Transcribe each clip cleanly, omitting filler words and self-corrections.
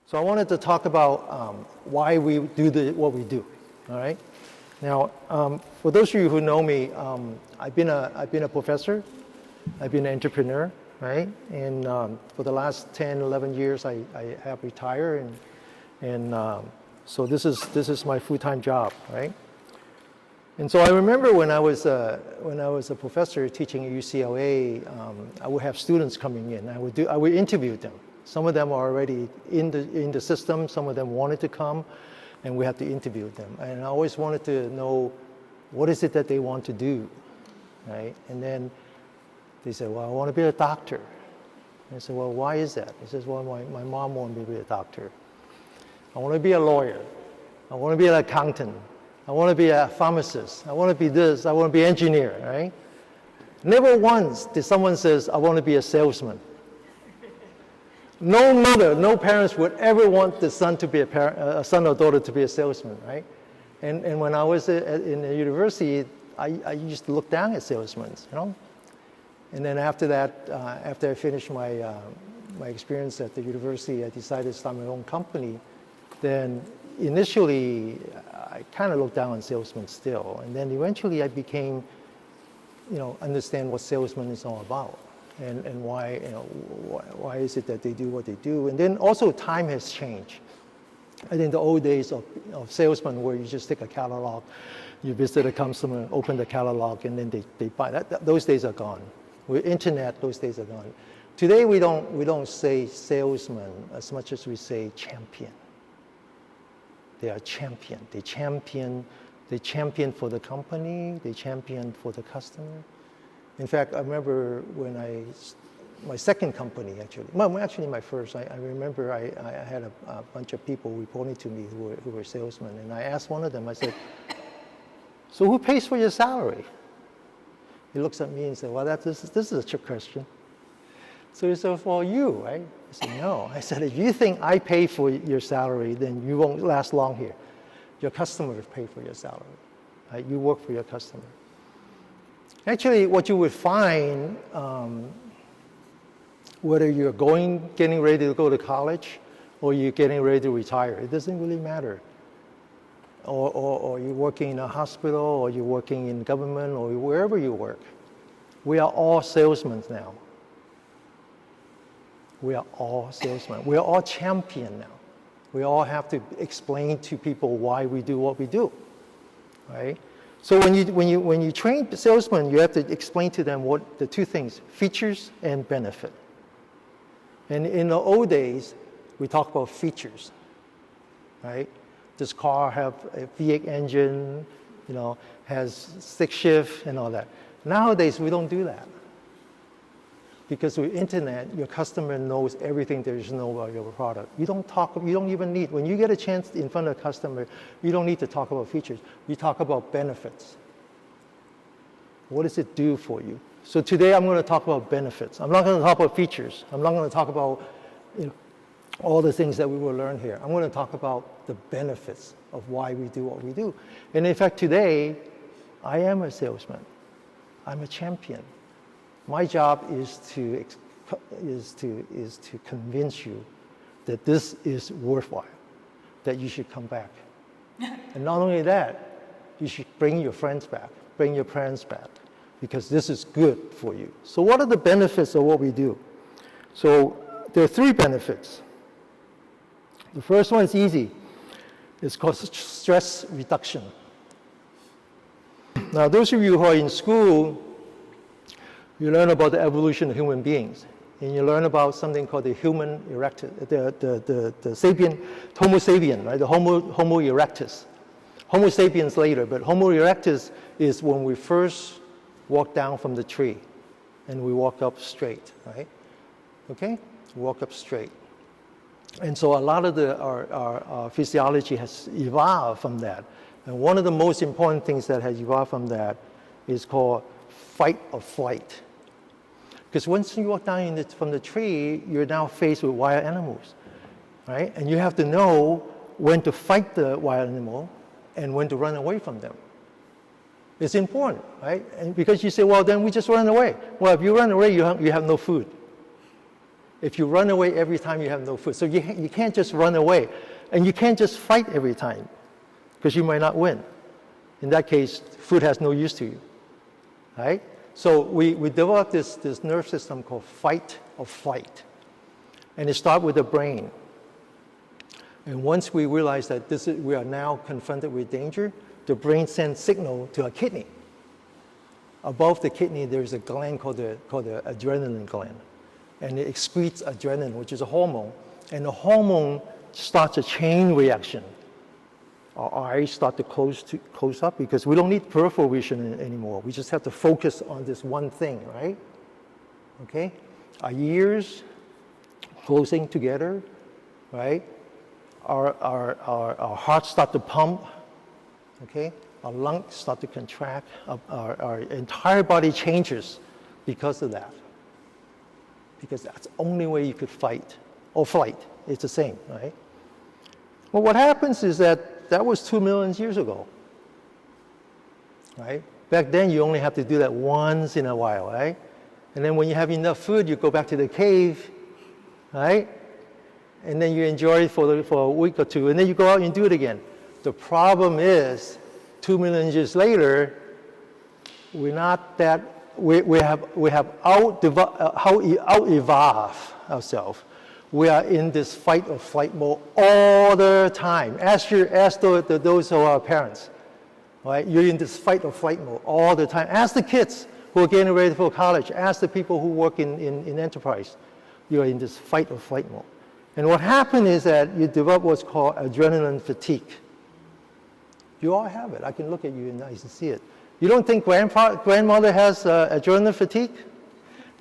So I wanted to talk about why we do what we do. All right. Now, for those of you who know me, I've been a professor. I've been an entrepreneur, right? And for the last 10, 11 years, I have retired, and so this is my full-time job, right? And so I remember when I was a professor teaching at UCLA, I would have students coming in. I would interview them. Some of them are already in the system. Some of them wanted to come, and we had to interview them. And I always wanted to know what is it that they want to do, right? And then they said, well, I want to be a doctor. And I said, well, why is that? He says, well, my mom wanted me to be a doctor. I want to be a lawyer. I want to be an accountant. I want to be a pharmacist. I want to be this. I want to be an engineer, right? Never once did someone says, I want to be a salesman. No mother, no parents would ever want the son to be a son or daughter to be a salesman, right? And when I was in the university, I used to look down at salesmen, you know? And then after that, after I finished my experience at the university, I decided to start my own company. Then initially, I kind of looked down on salesmen still. And then eventually I became, understand what salesman is all about. And why, why is it that they do what they do? And then also time has changed. I think the old days of salesmen where you just take a catalog, you visit a customer, open the catalog, and then they buy. Those days are gone. With internet, those days are gone. Today we don't say salesman as much as we say champion. They are champion. They champion for the company. They champion for the customer. In fact, I remember when my second company actually my first, I remember I had a bunch of people reporting to me who were salesmen, and I asked one of them, I said, so who pays for your salary? He looks at me and said, well, this is a trick question. So he said, well, you, right? I said, no. I said, if you think I pay for your salary, then you won't last long here. Your customers pay for your salary, right? You work for your customer. Actually, what you would find, whether you're getting ready to go to college or you're getting ready to retire, it doesn't really matter. Or you're working in a hospital, or you're working in government, or wherever you work. We are all salesmen now. We are all salesmen. We are all champion now. We all have to explain to people why we do what we do, right? So when you train salesmen, you have to explain to them what the two things, features and benefit. And in the old days, we talk about features, right? This car have a V8 engine, has stick shift and all that. Nowadays, we don't do that. Because with internet, your customer knows everything there is to know about your product. You don't even need, when you get a chance in front of a customer, you don't need to talk about features. You talk about benefits. What does it do for you? So today I'm going to talk about benefits. I'm not going to talk about features. I'm not going to talk about all the things that we will learn here. I'm going to talk about the benefits of why we do what we do. And in fact, today, I am a salesman. I'm a champion. My job is to convince you that this is worthwhile, that you should come back. And not only that, you should bring your friends back, bring your parents back, because this is good for you. So what are the benefits of what we do? So there are three benefits. The first one is easy. It's called stress reduction. Now, those of you who are in school, you learn about the evolution of human beings, and you learn about something called the Homo erectus, the sapien, Homo sapien, right? The Homo erectus. Homo sapiens later, but Homo erectus is when we first walk down from the tree, and we walk up straight, right? Okay, walk up straight. And so a lot of our physiology has evolved from that. And one of the most important things that has evolved from that is called fight or flight. Because once you walk down from the tree, you're now faced with wild animals, right? And you have to know when to fight the wild animal and when to run away from them. It's important, right? And because you say, well, then we just run away. Well, if you run away, you have no food. if you run away every time you have no food. So you can't just run away. And you can't just fight every time, because you might not win. In that case, food has no use to you, right? So we developed this nerve system called fight or flight. And it starts with the brain. And once we realize that we are now confronted with danger, the brain sends signal to a kidney. Above the kidney, there's a gland called the adrenaline gland. And it excretes adrenaline, which is a hormone. And the hormone starts a chain reaction. Our eyes start to close up because we don't need peripheral vision anymore. We just have to focus on this one thing, right? Okay? Our ears closing together, right? Our hearts start to pump, okay? Our lungs start to contract. Our entire body changes because of that. Because that's the only way you could fight or flight. It's the same, right? Well, what happens is that was 2 million years ago, right? Back then, you only have to do that once in a while, right? And then when you have enough food, you go back to the cave, right? And then you enjoy it for a week or two, and then you go out and do it again. The problem is, 2 million years later, we have out-evolved ourselves. We are in this fight or flight mode all the time. Ask those who are our parents, right? You're in this fight or flight mode all the time. Ask the kids who are getting ready for college. Ask the people who work in enterprise. You're in this fight or flight mode. And what happened is that you develop what's called adrenaline fatigue. You all have it. I can look at you and I can see it. You don't think grandmother has adrenaline fatigue?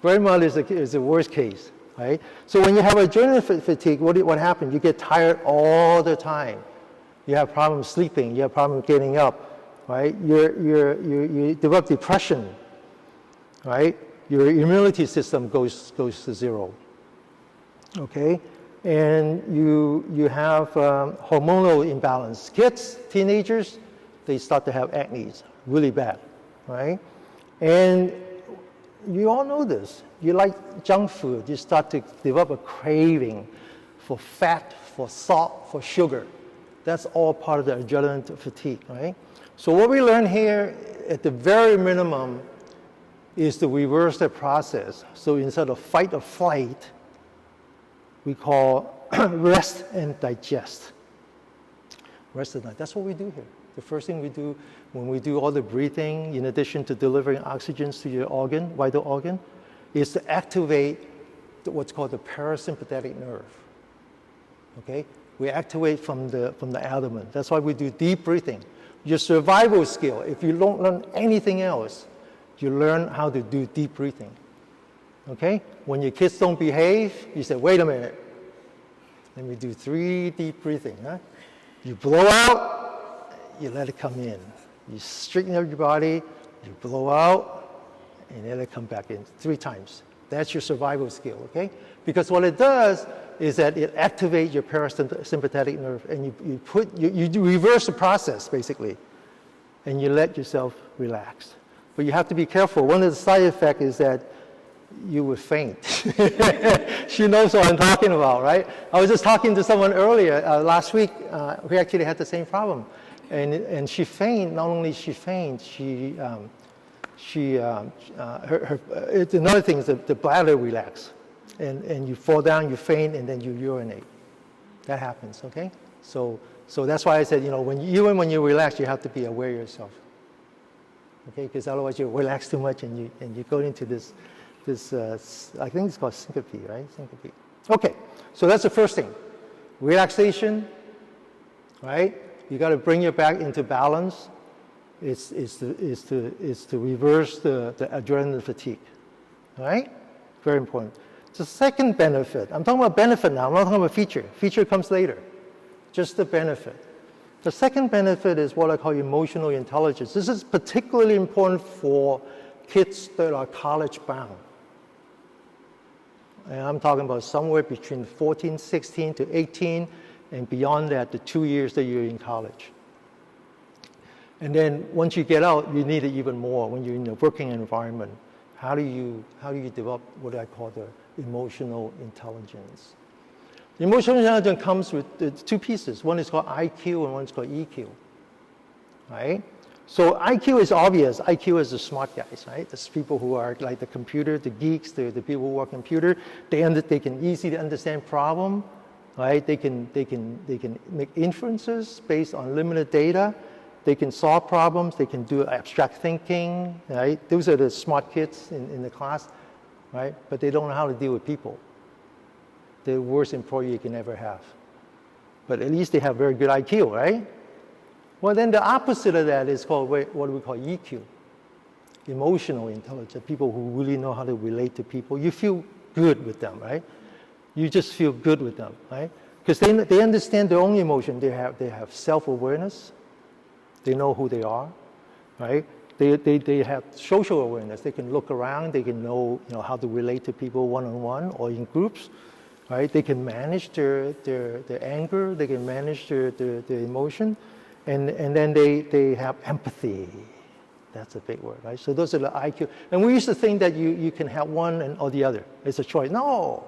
Grandmother is the worst case, right? So when you have adrenaline fatigue, what happens? You get tired all the time. You have problems sleeping. You have problems getting up, right? You develop depression, right? Your immunity system goes to zero, okay? And you have hormonal imbalance. Kids, teenagers, they start to have acne, really bad, right? And you all know this. You like junk food. You start to develop a craving for fat, for salt, for sugar. That's all part of the adrenaline fatigue, right? So what we learn here, at the very minimum, is to reverse the process. So instead of fight or flight, we call rest and digest. Rest and digest. That's what we do here. The first thing we do when we do all the breathing, in addition to delivering oxygen to your organ, vital organ, is to activate what's called the parasympathetic nerve. Okay? We activate from the abdomen. That's why we do deep breathing. Your survival skill, if you don't learn anything else, you learn how to do deep breathing. Okay? When your kids don't behave, you say, wait a minute. Let me do 3 deep breathing. Huh? You blow out, you let it come in. You straighten up your body, you blow out, and let it come back in 3 times. That's your survival skill, okay? Because what it does is that it activates your parasympathetic nerve, and you reverse the process, basically, and you let yourself relax. But you have to be careful. One of the side effects is that you would faint. She knows what I'm talking about, right? I was just talking to someone earlier, last week, who actually had the same problem. And she fainted. Not only she fainted, it's another thing is the bladder relax. And you fall down, you faint, and then you urinate. That happens, okay? So that's why I said, even when you relax, you have to be aware of yourself. Okay, because otherwise you relax too much and you go into this I think it's called syncope, right? Syncope. Okay, so that's the first thing. Relaxation, right? You got to bring your back into balance. Is to reverse the adrenaline fatigue, right? Very important. The second benefit, I'm talking about benefit now, I'm not talking about feature. Feature comes later, just the benefit. The second benefit is what I call emotional intelligence. This is particularly important for kids that are college bound. And I'm talking about somewhere between 14, 16 to 18, and beyond that, the 2 years that you're in college. And then once you get out, you need it even more when you're in a working environment. How do you develop what I call emotional intelligence. Emotional intelligence comes with two pieces. One is called IQ and one is called EQ, right? So IQ is obvious. IQ is the smart guys, right? There's people who are like the computer, the geeks, the people who work computer. They can easily understand problem, right? They can make inferences based on limited data. They can solve problems. They can do abstract thinking, right? Those are the smart kids in the class, right? But they don't know how to deal with people. The worst employee you can ever have. But at least they have very good IQ, right? Well, then the opposite of that is called what we call EQ, emotional intelligence, people who really know how to relate to people. You feel good with them, right? You just feel good with them, right? Because they understand their own emotion. They have self-awareness. They know who they are, right? They have social awareness. They can look around. They can know how to relate to people one-on-one or in groups, right? They can manage their anger. They can manage their emotion. And then they have empathy. That's a big word, right? So those are the IQ. And we used to think that you can have one or the other. It's a choice. No.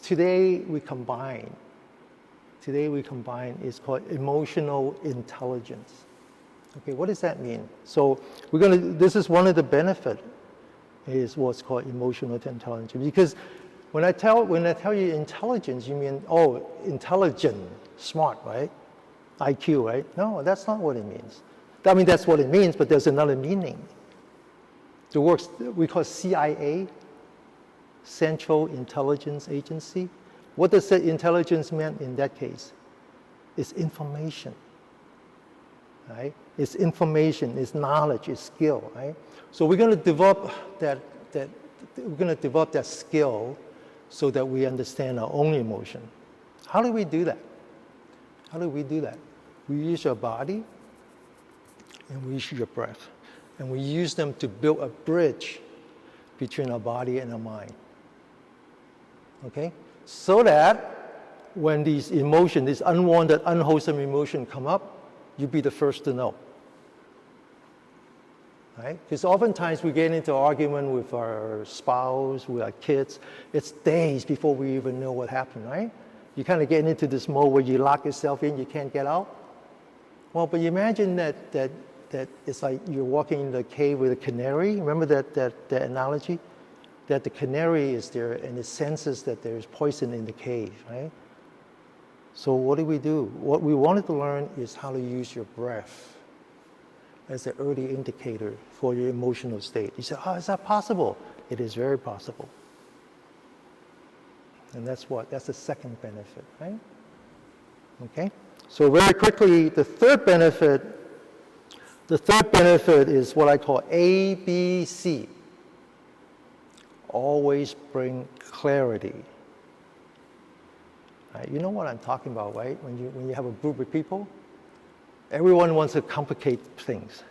Today we combine. It's called emotional intelligence. Okay, what does that mean? So this is one of the benefits, is what's called emotional intelligence. Because when I tell you intelligence, you mean, intelligent, smart, right? IQ, right? No, that's not what it means. I mean, that's what it means, but there's another meaning. The works we call CIA, Central Intelligence Agency. What does that intelligence mean in that case? It's information, right? It's information, it's knowledge, it's skill, right? So we're going to develop that skill so that we understand our own emotion. How do we do that? We use our body and we use your breath. And we use them to build a bridge between our body and our mind. Okay? So that when these emotions, these unwanted, unwholesome emotions come up, you'll be the first to know. Right? Because oftentimes we get into an argument with our spouse, with our kids. It's days before we even know what happened, right? You kind of get into this mode where you lock yourself in, you can't get out. Well, but you imagine that it's like you're walking in the cave with a canary. Remember that analogy? That the canary is there and it senses that there's poison in the cave, right? So what do? What we wanted to learn is how to use your breath as an early indicator for your emotional state. You say, is that possible? It is very possible. And that's the second benefit, right? Okay? So very quickly, the third benefit is what I call ABC. Always bring clarity. Right? You know what I'm talking about, right? When you have a group of people, everyone wants to complicate things.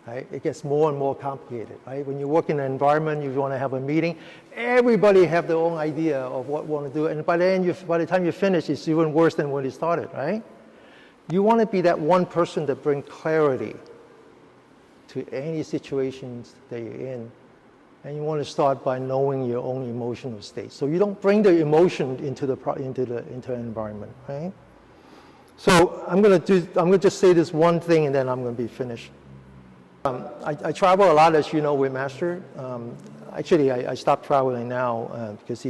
Right? It gets more and more complicated, right? When you work in an environment, you want to have a meeting, everybody have their own idea of what want to do, and by the time you finish, it's even worse than when you started, right? You want to be that one person that brings clarity to any situations that you're in, and you want to start by knowing your own emotional state. So you don't bring the emotion into an environment, right? So I'm going to just say this one thing, and then I'm going to be finished. I travel a lot, as you know, with Master. Actually, I stopped traveling now because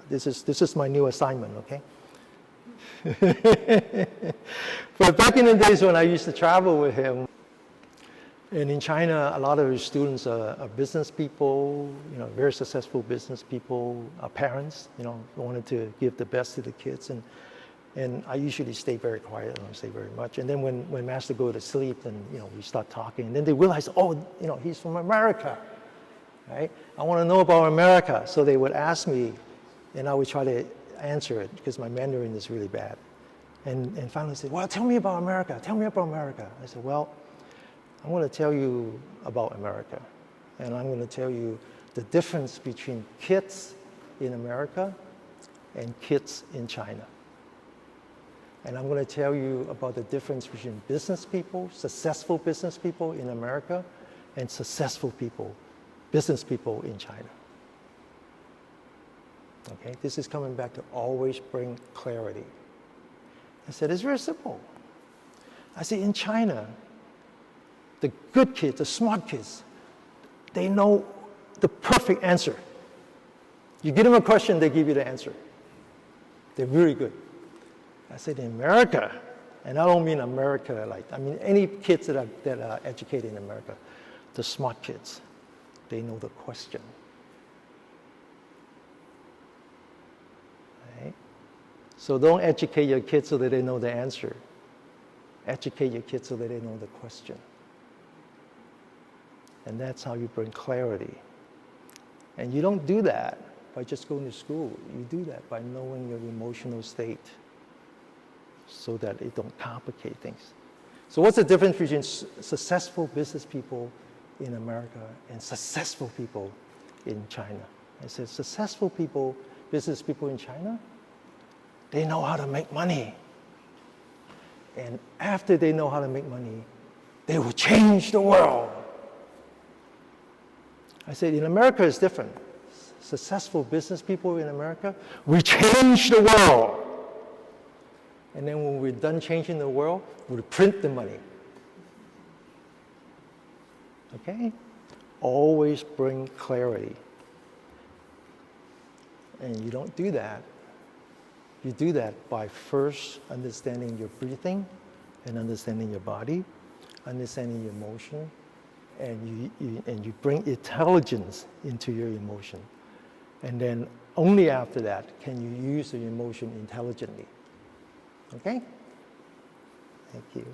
this is my new assignment, okay? But back in the days when I used to travel with him, and in China, a lot of his students are business people, very successful business people, parents, wanted to give the best to the kids. And I usually stay very quiet. I don't say very much. And then when Master go to sleep, then we start talking. And then they realize, he's from America, right? I want to know about America. So they would ask me, and I would try to answer it because my Mandarin is really bad. And finally say, well, tell me about America. Tell me about America. I said, well, I'm going to tell you about America. And I'm going to tell you the difference between kids in America and kids in China. And I'm going to tell you about the difference between business people, successful business people in America, and successful people business people in China. Okay, this is coming back to always bring clarity. I said, it's very simple. I said, in China, the good kids, the smart kids, they know the perfect answer. You give them a question, they give you the answer. They're really good. I said, in America, and I don't mean America, I mean any kids that are educated in America, the smart kids, they know the question. Right? So don't educate your kids so that they know the answer. Educate your kids so that they know the question. And that's how you bring clarity. And you don't do that by just going to school. You do that by knowing your emotional state so that it don't complicate things. So what's the difference between successful business people in America and successful people in China? I said, successful people, business people in China, they know how to make money. And after they know how to make money, they will change the world. I said, in America, it's different. Successful business people in America, we change the world. And then when we're done changing the world, we'll print the money. Okay? Always bring clarity. And you don't do that. You do that by first understanding your breathing and understanding your body, understanding your emotion, and you bring intelligence into your emotion. And then only after that can you use the emotion intelligently. Okay? Thank you.